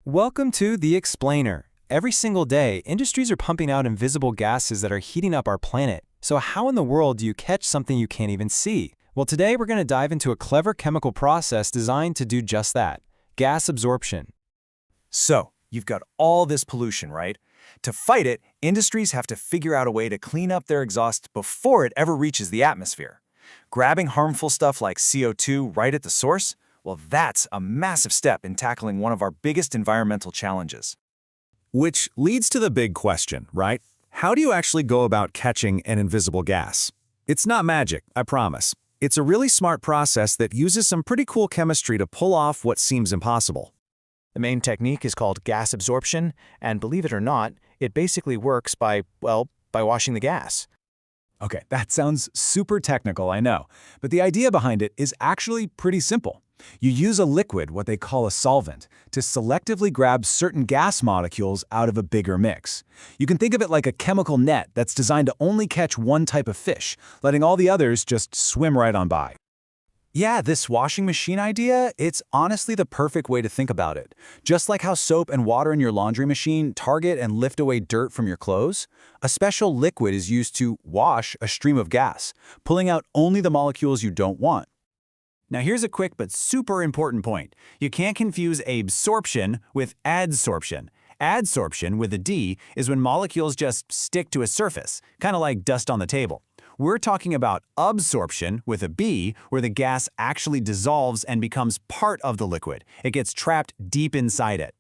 Welcome to The Explainer. Every single day, industries are pumping out invisible gases that are heating up our planet. So how in the world do you catch something you can't even see? Well, today we're going to dive into a clever chemical process designed to do just that, gas absorption. So, you've got all this pollution, right? To fight it, industries have to figure out a way to clean up their exhaust before it ever reaches the atmosphere. Grabbing harmful stuff like CO2 right at the source? Well, that's a massive step in tackling one of our biggest environmental challenges. Which leads to the big question, right? How do you actually go about catching an invisible gas? It's not magic, I promise. It's a really smart process that uses some pretty cool chemistry to pull off what seems impossible. The main technique is called gas absorption, and believe it or not, it basically works by washing the gas. Okay, that sounds super technical, I know, but the idea behind it is actually pretty simple. You use a liquid, what they call a solvent, to selectively grab certain gas molecules out of a bigger mix. You can think of it like a chemical net that's designed to only catch one type of fish, letting all the others just swim right on by. Yeah, this washing machine idea, it's honestly the perfect way to think about it. Just like how soap and water in your laundry machine target and lift away dirt from your clothes, a special liquid is used to wash a stream of gas, pulling out only the molecules you don't want. Now here's a quick but super important point. You can't confuse absorption with adsorption. Adsorption, with a D, is when molecules just stick to a surface, kind of like dust on the table. We're talking about absorption, with a B, where the gas actually dissolves and becomes part of the liquid. It gets trapped deep inside it.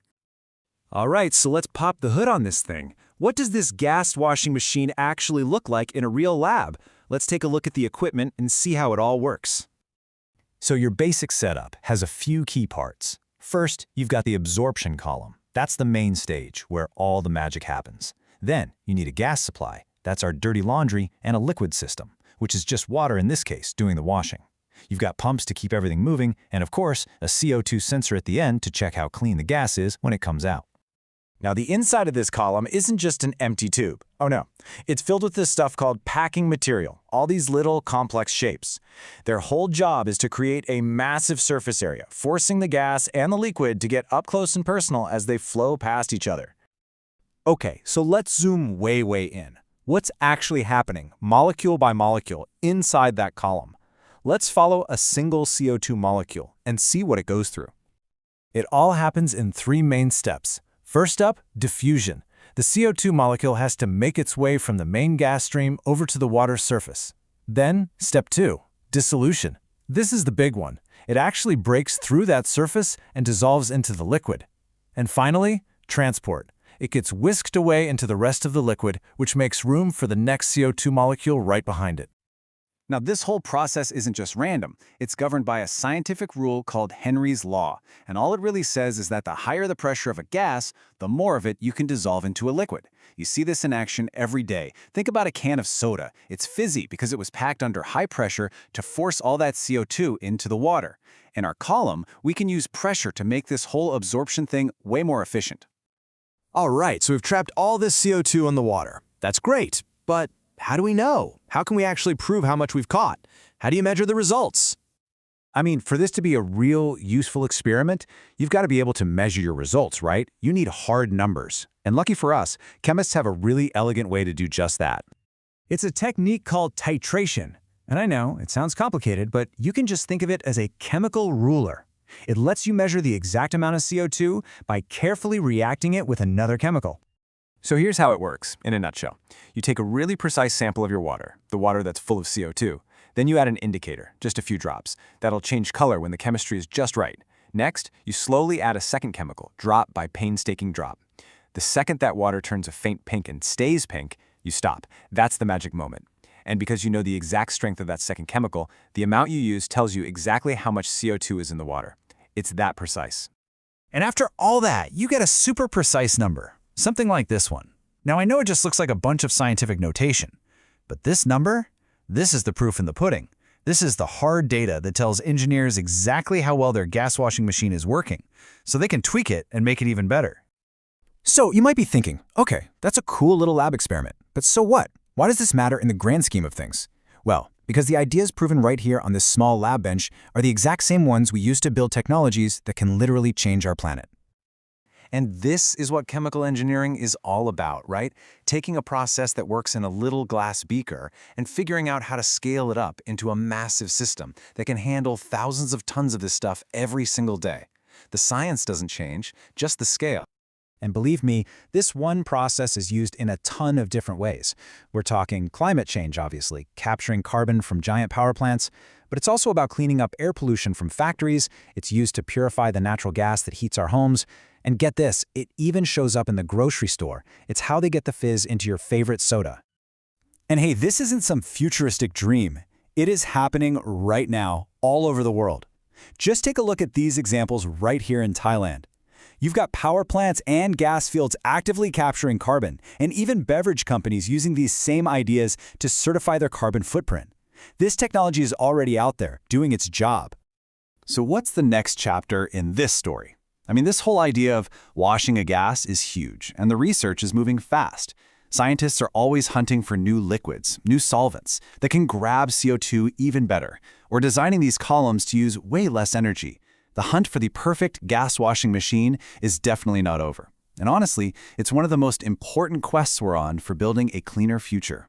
All right, so let's pop the hood on this thing. What does this gas washing machine actually look like in a real lab? Let's take a look at the equipment and see how it all works. So your basic setup has a few key parts. First, you've got the absorption column. That's the main stage, where all the magic happens. Then, you need a gas supply. That's our dirty laundry, and a liquid system, which is just water in this case, doing the washing. You've got pumps to keep everything moving, and of course, a CO2 sensor at the end to check how clean the gas is when it comes out. Now, the inside of this column isn't just an empty tube. Oh no, it's filled with this stuff called packing material, all these little complex shapes. Their whole job is to create a massive surface area, forcing the gas and the liquid to get up close and personal as they flow past each other. Okay, so let's zoom way in. What's actually happening, molecule by molecule, inside that column? Let's follow a single CO2 molecule and see what it goes through. It all happens in three main steps. First up, diffusion. The CO2 molecule has to make its way from the main gas stream over to the water's surface. Then, step 2, dissolution. This is the big one. It actually breaks through that surface and dissolves into the liquid. And finally, transport. It gets whisked away into the rest of the liquid, which makes room for the next CO2 molecule right behind it. Now, this whole process isn't just random. It's governed by a scientific rule called Henry's Law, and all it really says is that the higher the pressure of a gas, the more of it you can dissolve into a liquid. You see this in action every day. Think about a can of soda. It's fizzy because it was packed under high pressure to force all that CO2 into the water. In our column, we can use pressure to make this whole absorption thing way more efficient. All right, so we've trapped all this CO2 in the water. That's great, but how do we know? How can we actually prove how much we've caught? How do you measure the results? I mean, for this to be a real, useful experiment, you've got to be able to measure your results, right? You need hard numbers. And lucky for us, chemists have a really elegant way to do just that. It's a technique called titration. And I know, it sounds complicated, but you can just think of it as a chemical ruler. It lets you measure the exact amount of CO2 by carefully reacting it with another chemical. So here's how it works, in a nutshell. You take a really precise sample of your water, the water that's full of CO2. Then you add an indicator, just a few drops. That'll change color when the chemistry is just right. Next, you slowly add a second chemical, drop by painstaking drop. The second that water turns a faint pink and stays pink, you stop. That's the magic moment. And because you know the exact strength of that second chemical, the amount you use tells you exactly how much CO2 is in the water. It's that precise. And after all that, you get a super precise number. Something like this one. Now, I know it just looks like a bunch of scientific notation, but this number, this is the proof in the pudding. This is the hard data that tells engineers exactly how well their gas washing machine is working, so they can tweak it and make it even better. So you might be thinking, okay, that's a cool little lab experiment, but so what? Why does this matter in the grand scheme of things? Well, because the ideas proven right here on this small lab bench are the exact same ones we use to build technologies that can literally change our planet. And this is what chemical engineering is all about, right? Taking a process that works in a little glass beaker and figuring out how to scale it up into a massive system that can handle thousands of tons of this stuff every single day. The science doesn't change, just the scale. And believe me, this one process is used in a ton of different ways. We're talking climate change, obviously, capturing carbon from giant power plants, but it's also about cleaning up air pollution from factories. It's used to purify the natural gas that heats our homes. And get this, it even shows up in the grocery store. It's how they get the fizz into your favorite soda. And hey, this isn't some futuristic dream. It is happening right now, all over the world. Just take a look at these examples right here in Thailand. You've got power plants and gas fields actively capturing carbon, and even beverage companies using these same ideas to certify their carbon footprint. This technology is already out there, doing its job. So what's the next chapter in this story? I mean, this whole idea of washing a gas is huge, and the research is moving fast. Scientists are always hunting for new liquids, new solvents that can grab CO2 even better, or designing these columns to use way less energy. The hunt for the perfect gas washing machine is definitely not over. And honestly, it's one of the most important quests we're on for building a cleaner future.